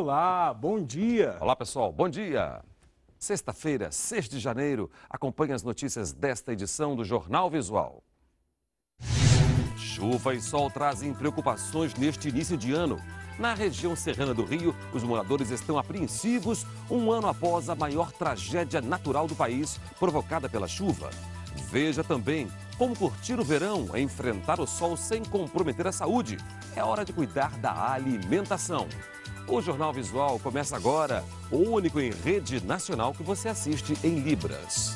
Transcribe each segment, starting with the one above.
Olá, bom dia. Olá, pessoal, bom dia. Sexta-feira, 6 de janeiro, acompanhe as notícias desta edição do Jornal Visual. Chuva e sol trazem preocupações neste início de ano. Na região serrana do Rio, os moradores estão apreensivos um ano após a maior tragédia natural do país, provocada pela chuva. Veja também como curtir o verão é enfrentar o sol sem comprometer a saúde. É hora de cuidar da alimentação. O Jornal Visual começa agora, o único em rede nacional que você assiste em Libras.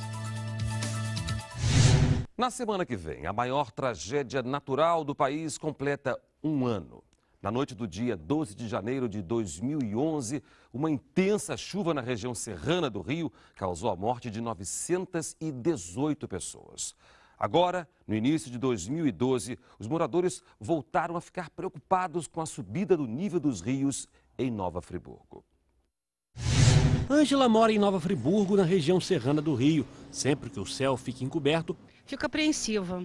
Na semana que vem, a maior tragédia natural do país completa um ano. Na noite do dia 12 de janeiro de 2011, uma intensa chuva na região serrana do Rio causou a morte de 918 pessoas. Agora, no início de 2012, os moradores voltaram a ficar preocupados com a subida do nível dos rios em Nova Friburgo. Ângela mora em Nova Friburgo, na região serrana do Rio. Sempre que o céu fica encoberto, fico apreensiva,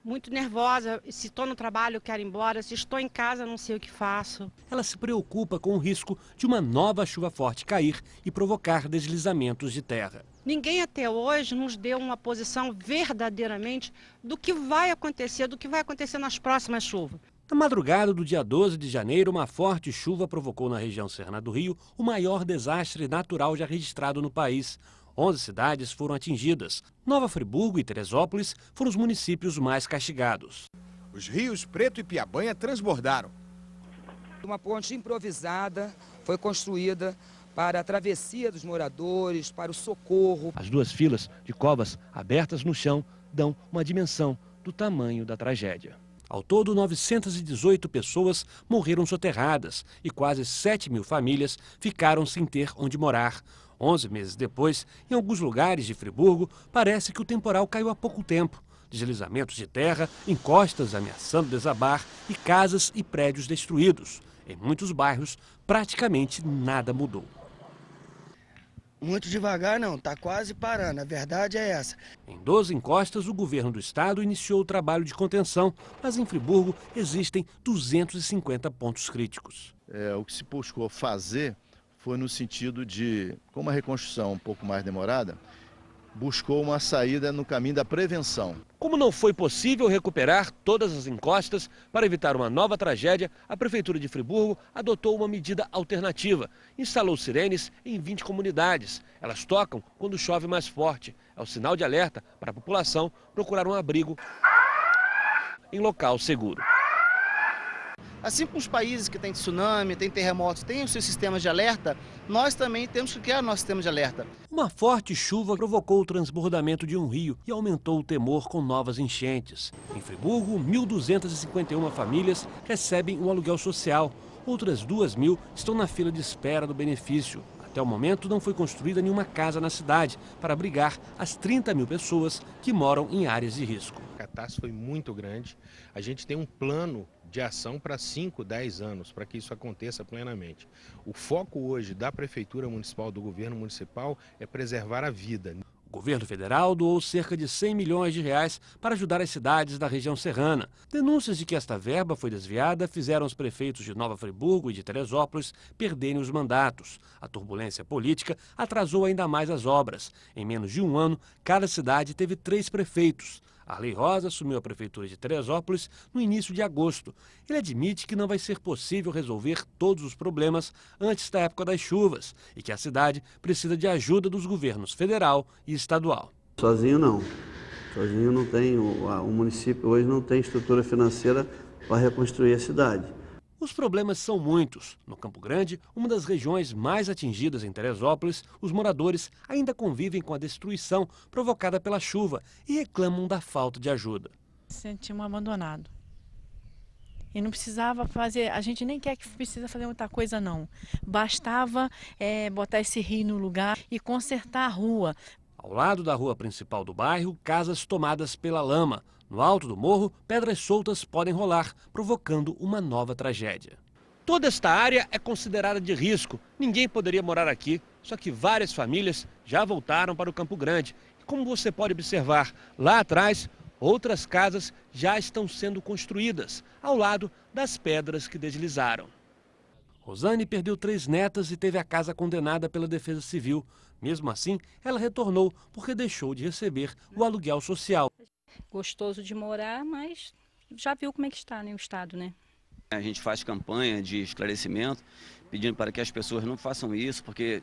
muito nervosa. Se estou no trabalho, eu quero ir embora. Se estou em casa, não sei o que faço. Ela se preocupa com o risco de uma nova chuva forte cair e provocar deslizamentos de terra. Ninguém até hoje nos deu uma posição verdadeiramente do que vai acontecer, nas próximas chuvas. Na madrugada do dia 12 de janeiro, uma forte chuva provocou na região serrana do Rio o maior desastre natural já registrado no país. 11 cidades foram atingidas. Nova Friburgo e Teresópolis foram os municípios mais castigados. Os rios Preto e Piabanha transbordaram. Uma ponte improvisada foi construída para a travessia dos moradores, para o socorro. As duas filas de covas abertas no chão dão uma dimensão do tamanho da tragédia. Ao todo, 918 pessoas morreram soterradas e quase 7.000 famílias ficaram sem ter onde morar. 11 meses depois, em alguns lugares de Friburgo, parece que o temporal caiu há pouco tempo. Deslizamentos de terra, encostas ameaçando desabar e casas e prédios destruídos. Em muitos bairros, praticamente nada mudou. Muito devagar não, está quase parando, a verdade é essa. Em 12 encostas, o governo do estado iniciou o trabalho de contenção, mas em Friburgo existem 250 pontos críticos. O que se buscou fazer foi no sentido de, como a reconstrução é um pouco mais demorada, buscou uma saída no caminho da prevenção. Como não foi possível recuperar todas as encostas para evitar uma nova tragédia, a Prefeitura de Friburgo adotou uma medida alternativa. Instalou sirenes em 20 comunidades. Elas tocam quando chove mais forte. É o sinal de alerta para a população procurar um abrigo em local seguro. Assim como os países que têm tsunami, têm terremotos, têm os seus sistemas de alerta, nós também temos que criar nosso sistema de alerta. Uma forte chuva provocou o transbordamento de um rio e aumentou o temor com novas enchentes. Em Friburgo, 1.251 famílias recebem um aluguel social. Outras 2.000 estão na fila de espera do benefício. Até o momento, não foi construída nenhuma casa na cidade para abrigar as 30.000 pessoas que moram em áreas de risco. A catástrofe foi muito grande. A gente tem um plano de ação para 5, 10 anos, para que isso aconteça plenamente. O foco hoje da Prefeitura Municipal, do governo municipal, é preservar a vida. O governo federal doou cerca de 100 milhões de reais para ajudar as cidades da região serrana. Denúncias de que esta verba foi desviada fizeram os prefeitos de Nova Friburgo e de Teresópolis perderem os mandatos. A turbulência política atrasou ainda mais as obras. Em menos de um ano, cada cidade teve 3 prefeitos. Arley Rosa assumiu a prefeitura de Teresópolis no início de agosto. Ele admite que não vai ser possível resolver todos os problemas antes da época das chuvas e que a cidade precisa de ajuda dos governos federal e estadual. Sozinho não. Sozinho não tem, o município hoje não tem estrutura financeira para reconstruir a cidade. Os problemas são muitos. No Campo Grande, uma das regiões mais atingidas em Teresópolis, os moradores ainda convivem com a destruição provocada pela chuva e reclamam da falta de ajuda. Sentimos abandonado. E não precisava fazer, a gente nem quer que precisa fazer muita coisa não. Bastava botar esse rio no lugar e consertar a rua. Ao lado da rua principal do bairro, casas tomadas pela lama. No alto do morro, pedras soltas podem rolar, provocando uma nova tragédia. Toda esta área é considerada de risco. Ninguém poderia morar aqui, só que várias famílias já voltaram para o Campo Grande. E como você pode observar, lá atrás, outras casas já estão sendo construídas, ao lado das pedras que deslizaram. Rosane perdeu 3 netas e teve a casa condenada pela Defesa Civil. Mesmo assim, ela retornou porque deixou de receber o aluguel social. Gostoso de morar, mas já viu como é que está, né, o estado, né? A gente faz campanha de esclarecimento, pedindo para que as pessoas não façam isso, porque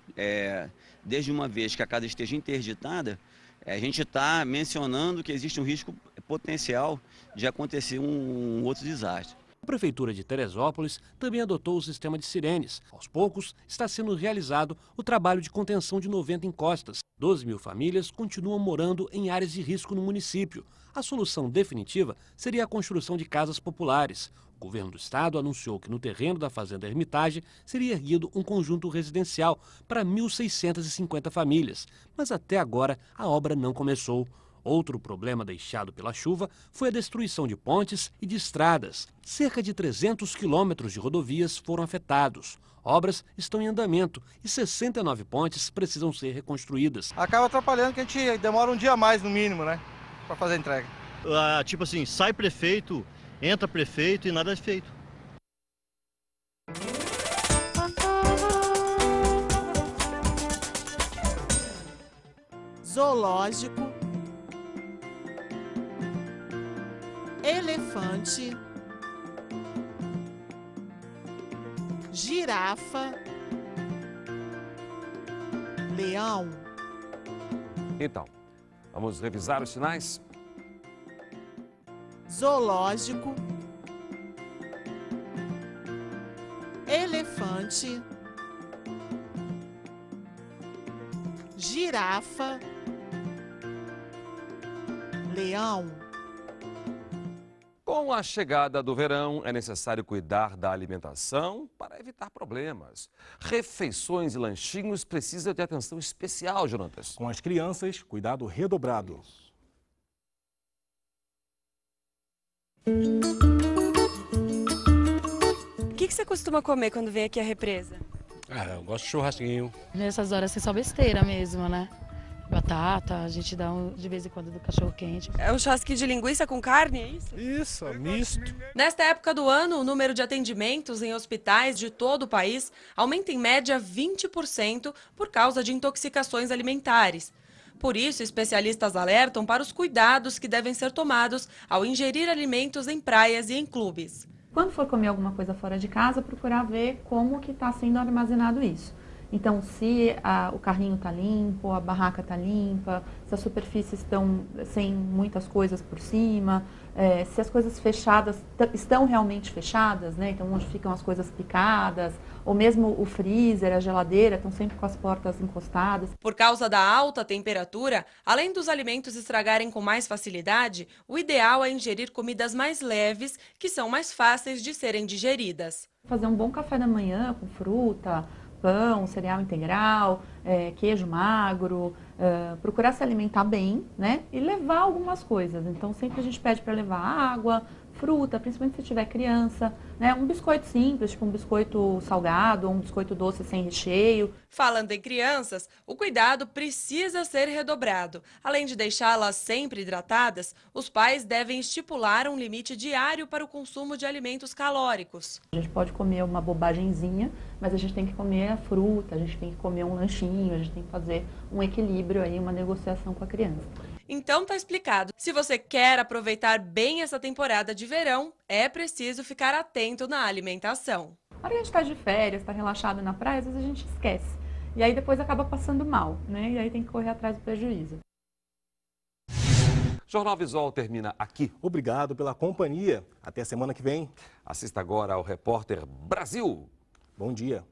desde uma vez que a casa esteja interditada, a gente está mencionando que existe um risco potencial de acontecer um outro desastre. A Prefeitura de Teresópolis também adotou o sistema de sirenes. Aos poucos, está sendo realizado o trabalho de contenção de 90 encostas. 12 mil famílias continuam morando em áreas de risco no município. A solução definitiva seria a construção de casas populares. O governo do estado anunciou que no terreno da Fazenda Hermitage seria erguido um conjunto residencial para 1.650 famílias. Mas até agora a obra não começou. Outro problema deixado pela chuva foi a destruição de pontes e de estradas. Cerca de 300 quilômetros de rodovias foram afetados. Obras estão em andamento e 69 pontes precisam ser reconstruídas. Acaba atrapalhando que a gente demora um dia a mais, no mínimo, né, para fazer a entrega. Tipo assim, sai prefeito, entra prefeito e nada é feito. Zoológico, elefante, girafa, leão. Então, vamos revisar os sinais? Zoológico, elefante, girafa, leão. Com a chegada do verão, é necessário cuidar da alimentação para evitar problemas. Refeições e lanchinhos precisam de atenção especial, Jonatas. Com as crianças, cuidado redobrado. O que você costuma comer quando vem aqui à represa? Eu gosto de churrasquinho. Nessas horas é só besteira mesmo, né? Batata, a gente dá de vez em quando do cachorro quente. É um churrasquinho de linguiça com carne, é isso? Isso, misto. Nesta época do ano, o número de atendimentos em hospitais de todo o país aumenta em média 20% por causa de intoxicações alimentares. Por isso, especialistas alertam para os cuidados que devem ser tomados ao ingerir alimentos em praias e em clubes. Quando for comer alguma coisa fora de casa, procurar ver como que está sendo armazenado isso. Então, se o carrinho está limpo, a barraca está limpa, se as superfícies estão sem muitas coisas por cima, se as coisas fechadas estão realmente fechadas, né? Então, onde ficam as coisas picadas, ou mesmo o freezer, a geladeira, estão sempre com as portas encostadas. Por causa da alta temperatura, além dos alimentos estragarem com mais facilidade, o ideal é ingerir comidas mais leves, que são mais fáceis de serem digeridas. Fazer um bom café da manhã com fruta, pão, cereal integral, queijo magro, procurar se alimentar bem, né? E levar algumas coisas. Então, sempre a gente pede para levar água, fruta, principalmente se tiver criança, né? Um biscoito simples, tipo um biscoito salgado ou um biscoito doce sem recheio. Falando em crianças, o cuidado precisa ser redobrado. Além de deixá-las sempre hidratadas, os pais devem estipular um limite diário para o consumo de alimentos calóricos. A gente pode comer uma bobagemzinha, mas a gente tem que comer a fruta, a gente tem que comer um lanchinho, a gente tem que fazer um equilíbrio aí, uma negociação com a criança. Então tá explicado. Se você quer aproveitar bem essa temporada de verão, é preciso ficar atento na alimentação. Na hora que a gente está de férias, está relaxado na praia, às vezes a gente esquece. E aí depois acaba passando mal, né? E aí tem que correr atrás do prejuízo. Jornal Visual termina aqui. Obrigado pela companhia. Até a semana que vem. Assista agora ao Repórter Brasil. Bom dia.